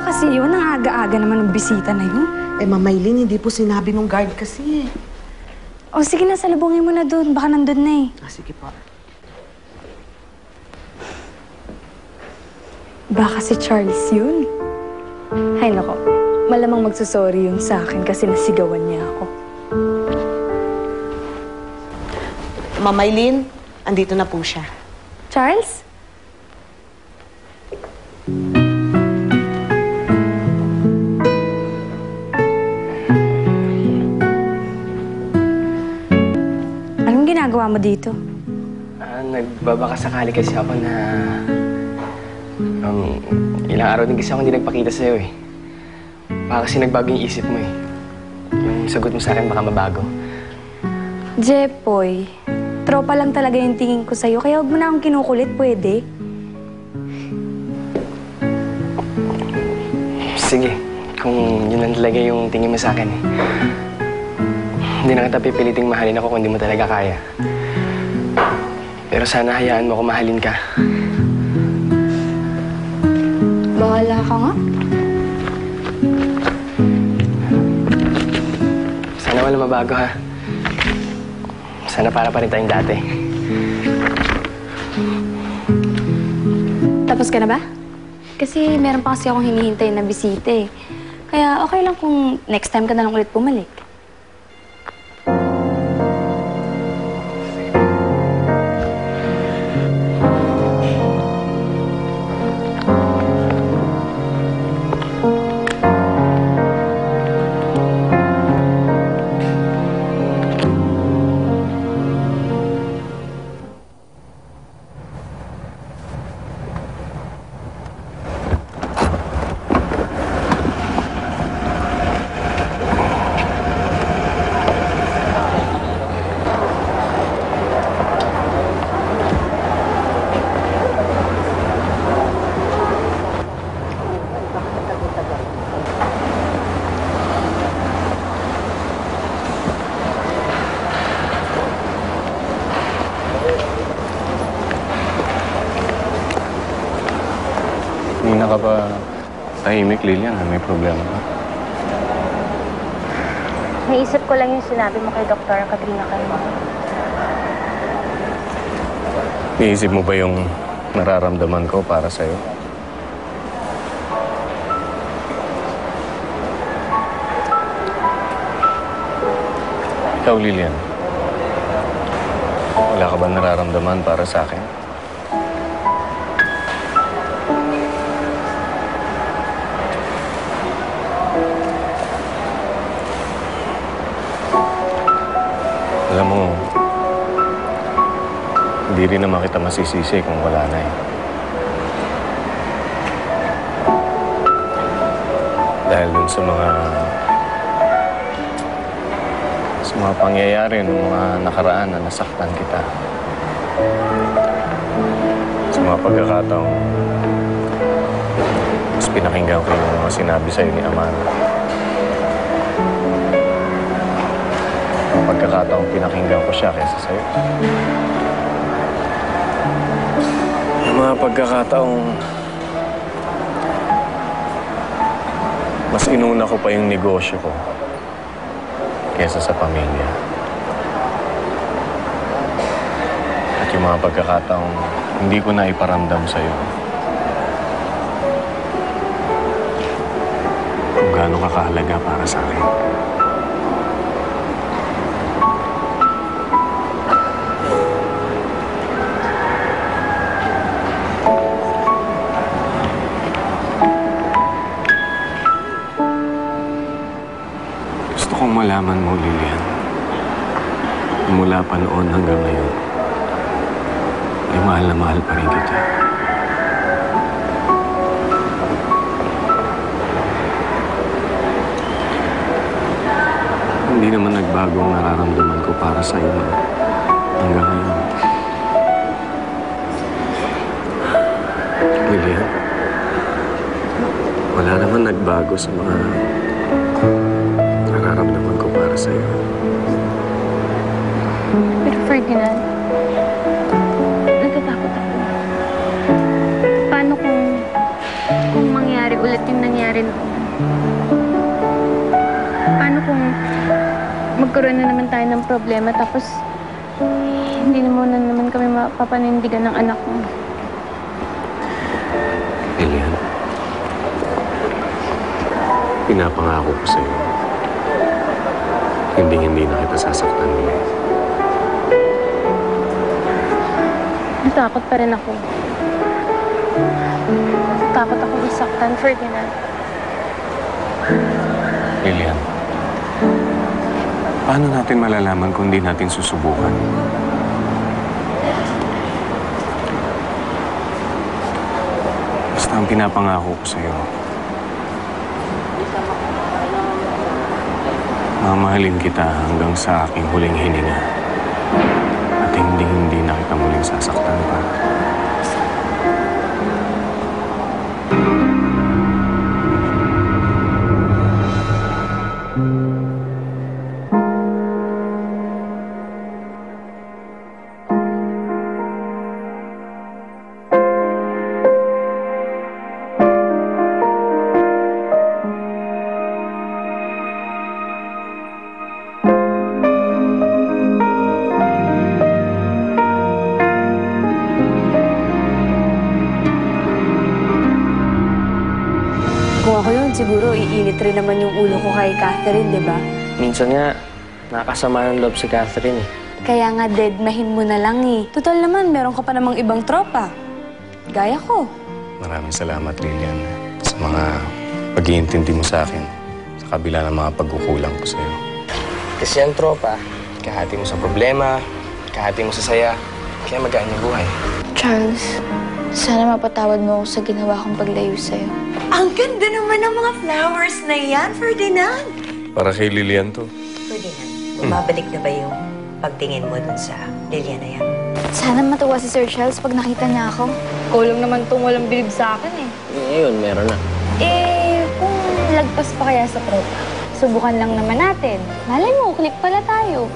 kasi yun? Ang aga-aga naman ng bisita na yun. Eh, Ma'am Maylin, hindi po sinabi nung guard kasi. O sige na, salubungin mo na doon. Baka nandun na eh. Sige po. Baka si Charles yun. Hay nako, malamang magsusorry yun sa akin kasi nasigawan niya ako. Ma'am Maylin, andito na po siya. Charles? Anong ginagawa mo dito? Nagbabaka sakali kasi ako na... ilang araw din kasi ako hindi nagpakita sa'yo eh. Baka kasi nagbago yung isip mo eh. Yung sagot mo sa akin baka mabago. Jepoy, tropa lang talaga yung tingin ko sa'yo, kaya huwag mo na akong kinukulit, pwede? Sige, kung yun lang talaga yung tingin mo sa akin eh. Hindi na kita pipiliting mahalin ako kung hindi mo talaga kaya. Pero sana hayaan mo kung mahalin ka. Bahala ka nga. Sana wala mabago ha. Sana para pa rin tayong dati. Tapos ka na ba? Kasi meron pa kasi akong hinihintay na bisita eh. Kaya okay lang kung next time ka na lang ulit bumalik. Hindi na ka ba tahimik, Lilian? May problema ka? Naisip ko lang yung sinabi mo kay Dr. Katrina kanina. Naisip mo ba yung nararamdaman ko para sa'yo? Ikaw, Lilian. Wala ka ba nararamdaman para sa akin? Alam mo, hindi rin naman kita masisisi kung wala na eh. Dahil dun sa mga pangyayari ng mga nakaraan na nasaktan kita. Sa mga pagkakataong mas pinakinggan ko yung mga sinabi sa'yo ni Amanda. Pagkakataong pinakinggan ko siya kaysa sa'yo. Yung mga pagkakataong mas inuna ko pa yung negosyo ko kaysa sa pamilya. At yung mga pagkakataong hindi ko na iparamdam sa'yo kung gaano ka kahalaga para sa akin. Gusto kong malaman mo, Lilian, mula pa noon hanggang ngayon, ay mahal na mahal pa rin kita. Hindi naman nagbago ang nararamdaman ko para sa'yo hanggang ngayon. Lilian, wala naman nagbago sa mga nararamdaman ko para sa'yo. Pero Ferdinand, natatakot ako. Paano kung mangyari ulit yung nangyari magkaroon na naman tayo ng problema tapos hindi naman kami mapapanindigan ng anak mo. Lilian, pinapangako ko sa'yo, hindi na kita sasaktan ulit. Natakot pa rin ako. Takot ako isaktan, Ferdinand. Lilian, paano natin malalaman kung hindi natin susubukan? Basta ang pinapangako ko sa'yo, mamahalin kita hanggang sa aking huling hininga. At hindi na kita muling sasaktan pa. Kung ako yun, siguro iinit rin naman yung ulo ko kay Catherine, di ba? Minsan nga, nakakasama ng loob si Catherine eh. Kaya nga, deadmahin mo na lang eh. Total naman, meron ka pa namang ibang tropa. Gaya ko. Maraming salamat, Lilian, sa mga pag-iintindi mo sa akin sa kabila ng mga pagkukulang ko sa'yo. Kasi ang tropa, kahati mo sa problema, kahati mo sa saya, kaya magaan yung buhay. Charles, sana mapatawad mo ako sa ginawa kong paglayo sa'yo. Ang ganda naman ng mga flowers na yan, Ferdinand. Para kay Lilian to. Ferdinand, bumabalik na ba yung pagtingin mo dun sa Lilian na yan? Sana matuwa si Sir Charles pag nakita niya ako. Kulang naman tong walang bilib sa akin eh. Ngayon, meron na. Kung lagpas pa kaya sa tropa, subukan lang naman natin. Malay mo, click pala tayo.